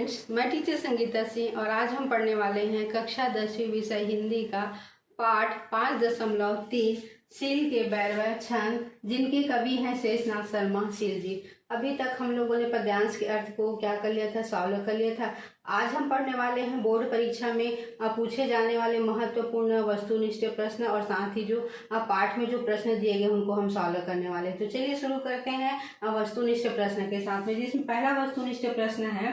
Friends, मैं teacher Sangeeta Singh और आज हम पढ़ने वाले हैं कक्षा 10वीं विषय हिंदी का पाठ 5.3 शील के बैरवा छंद, जिनके कवि हैं शेषनाग शर्मा शील जी। अभी तक हम लोगों ने पद्यांश के अर्थ को क्या कर लिया था, सॉल्व कर लिया था। आज हम पढ़ने वाले हैं बोर्ड परीक्षा में पूछे जाने वाले महत्वपूर्ण वस्तुनिष्ठ प्रश्न और साथ ही जो पाठ में जो प्रश्न दिए गए उनको हम सॉल्व करने वाले हैं। तो चलिए शुरू करते हैं वस्तुनिष्ठ प्रश्न के साथ में, जिसमें पहला वस्तुनिष्ठ प्रश्न है,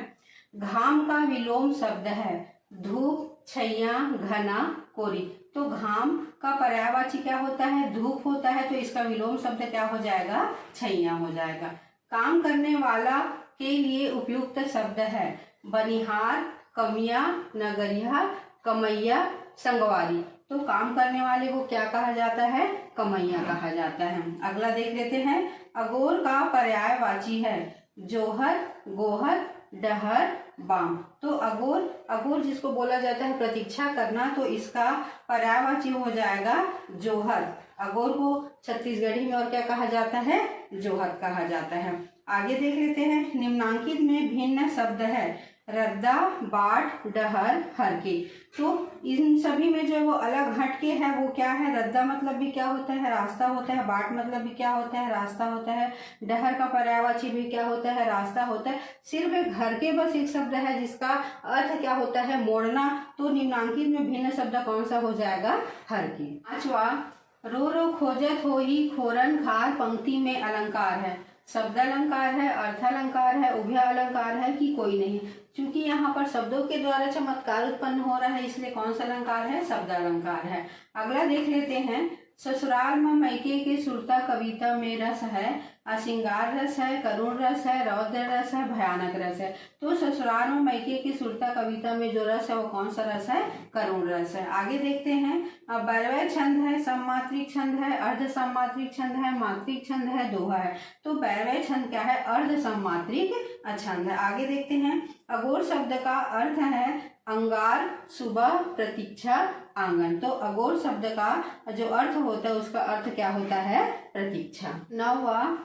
घाम का विलोम शब्द है धूप, छैया, घना, कोरी। तो घाम का पर्यायवाची क्या होता है? धूप होता है, तो इसका विलोम शब्द क्या हो जाएगा? छैया हो जाएगा। काम करने वाला के लिए उपयुक्त शब्द है बनिहार, कमिया, नगरिया, कमैया, संगवारी। तो काम करने वाले को क्या कहा जाता है? कमैया कहा जाता है। अगला देख लेते हैं, अगोर का पर्यायवाची है जोहर, गोहर, डहर, बाम। तो अगोर जिसको बोला जाता है प्रतीक्षा करना, तो इसका पर्यायवाची हो जाएगा जोहर। अगोर को छत्तीसगढ़ी में और क्या कहा जाता है? जोहर कहा जाता है। आगे देख लेते हैं, निम्नांकित में भिन्न शब्द है रद्दा, बाट, डहर, हरके। तो इन सभी में जो वो अलग हटके है वो क्या है? रद्दा मतलब भी क्या होता है? रास्ता होता है। बाट मतलब भी क्या होता है? रास्ता होता है। डहर का पर्यायवाची भी क्या होता है? रास्ता होता है। सिर्फ एक हरके बस एक शब्द है जिसका अर्थ क्या होता है? मोड़ना। तो निम्नांकित में भिन्न शब्द कौन सा हो जाएगा? हरके। पांचवा, रो रो खोजत हो ही खोरन खार, पंक्ति में अलंकार है, शब्द अलंकार है, अर्थ अलंकार है, उभय अलंकार है कि कोई नहीं। क्योंकि यहाँ पर शब्दों के द्वारा चमत्कार उत्पन्न हो रहा है, इसलिए कौन सा अलंकार है? शब्द अलंकार है। अगला देख लेते हैं, ससुराल में मैके के सुरता कविता में रस है, श्रृंगार रस है, करुण रस है, रौद्र रस है, भयानक रस है। तो ससुराल में मैके की सुरता कविता में जो रस है वो कौन सा रस है? करुण रस है। आगे देखते हैं, बैरवा छंद है, सममात्रिक छंद है, अर्ध सममात्रिक छंद है, मात्रिक छंद है, दोहा है। तो बैरवा छंद क्या है? अर्ध सममात्रिक छंद है। आगे देखते हैं, अगोर शब्द का अर्थ है अंगार, सुबह, प्रतीक्षा, आंगन। तो अगोर शब्द का जो अर्थ होता है उसका अर्थ क्या होता है? प्रतीक्षा। नौवा,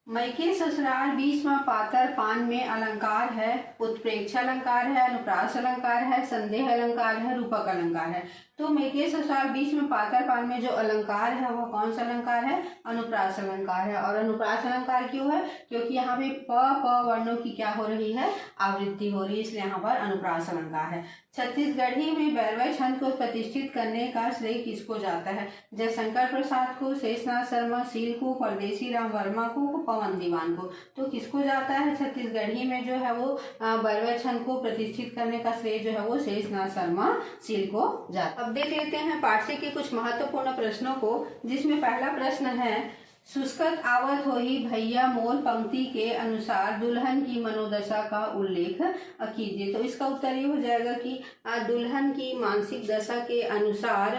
मैके ससुराल बीच में पातर पान में अलंकार है, उत्प्रेक्ष अलंकार है, अनुप्रास अलंकार है, संदेह अलंकार है, रूपक अलंकार है। तो मैके ससुराल बीच में पातर पान में जो अलंकार है वो कौन सा अलंकार है? अनुप्रास अलंकार है। और अनुप्रास अलंकार क्यों है? क्योंकि यहाँ पे प वर्णों की क्या हो रही है? आवृत्ति हो रही है, इसलिए यहाँ पर अनुप्रास अलंकार है। छत्तीसगढ़ी में बैरवा छंद को प्रतिष्ठित करने का श्रेय किसको जाता है? जयशंकर प्रसाद को, शेषनाग शर्मा शील को, परदेसी राम वर्मा को, पवन दीवान को। तो किसको जाता है? छत्तीसगढ़ी में जो है वो बैरवा छंद को प्रतिष्ठित करने का श्रेय जो है वो शेषनाग शर्मा शील को जाता है। अब देख लेते हैं पाठ्य के कुछ महत्वपूर्ण प्रश्नों को, जिसमें पहला प्रश्न है, शुष्कत आवत हो ही भैया मोर, पंक्ति के अनुसार दुल्हन की मनोदशा का उल्लेख कीजिए। तो इसका उत्तर ये हो जाएगा कि दुल्हन की मानसिक दशा के अनुसार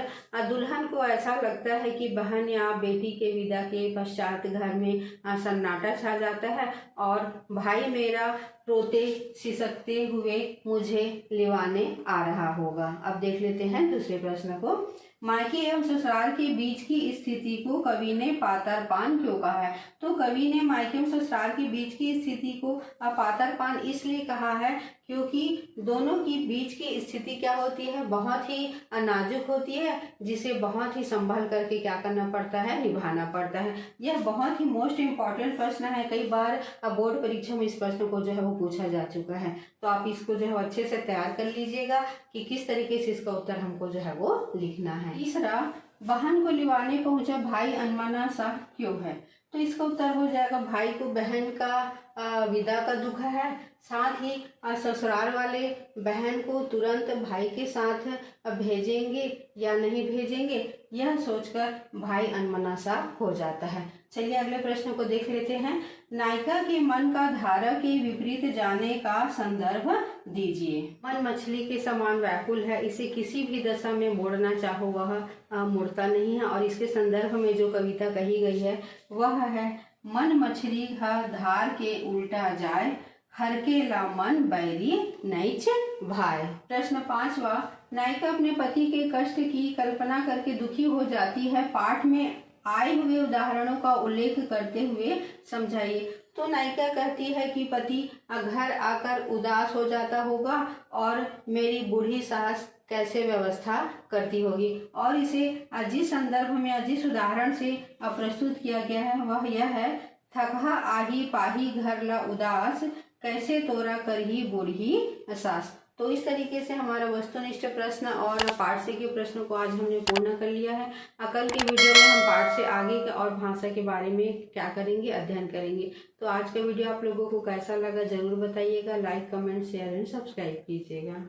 दुल्हन को ऐसा लगता है कि बहन या बेटी के विदा के पश्चात घर में सन्नाटा छा जाता है और भाई मेरा रोते सिसकते हुए मुझे लिवाने आ रहा होगा। अब देख लेते हैं दूसरे प्रश्न को, मायके एवं ससुराल के बीच की स्थिति को कवि ने पातरपान क्यों कहा है? तो कवि ने मायके एवं ससुराल के बीच की स्थिति को पातरपान इसलिए कहा है क्योंकि दोनों की बीच की स्थिति क्या होती है? बहुत ही नाजुक होती है, जिसे बहुत ही संभल करके क्या करना पड़ता है? निभाना पड़ता है। यह बहुत ही मोस्ट इम्पॉर्टेंट प्रश्न है, कई बार बोर्ड परीक्षा में इस प्रश्न को जो है वो पूछा जा चुका है। तो आप इसको जो है अच्छे से तैयार कर लीजिएगा कि किस तरीके से इसका उत्तर हमको जो है वो लिखना है। तीसरा, बहन को लिवाने पहुंचा भाई अनमना सा क्यों है? तो इसका उत्तर हो जाएगा, भाई को बहन का विदा का दुख है, साथ ही ससुराल वाले बहन को तुरंत भाई के साथ भेजेंगे या नहीं भेजेंगे, यह सोचकर भाई अनमना सा हो जाता है। चलिए अगले प्रश्न को देख लेते हैं, नायिका के मन का धारा के विपरीत जाने का संदर्भ दीजिए। मन मछली के समान व्याकुल है, इसे किसी भी दशा में मोड़ना चाहो वह मुड़ता नहीं है। और इसके संदर्भ में जो कविता कही गई है वह है, मन मछली का धार के उल्टा जाए, हर के ला मन बैरी नैच भाई। प्रश्न पांचवा, नायिका अपने पति के कष्ट की कल्पना करके दुखी हो जाती है, पाठ में आए हुए उदाहरणों का उल्लेख करते हुए समझाइए। तो नायिका कहती है कि पति घर आकर उदास हो जाता होगा और मेरी बूढ़ी सास कैसे व्यवस्था करती होगी। और इसे जिस संदर्भ में जिस उदाहरण से प्रस्तुत किया गया है वह यह है, थकहा आही पाही घर ला उदास, कैसे तोरा करही बूढ़ी सास। तो इस तरीके से हमारा वस्तुनिष्ठ प्रश्न और पाठ से के प्रश्नों को आज हमने पूर्ण कर लिया है। कल के वीडियो में हम पाठ से आगे और भाषा के बारे में क्या करेंगे, अध्ययन करेंगे। तो आज का वीडियो आप लोगों को कैसा लगा जरूर बताइएगा। Like, comment, share and subscribe कीजिएगा।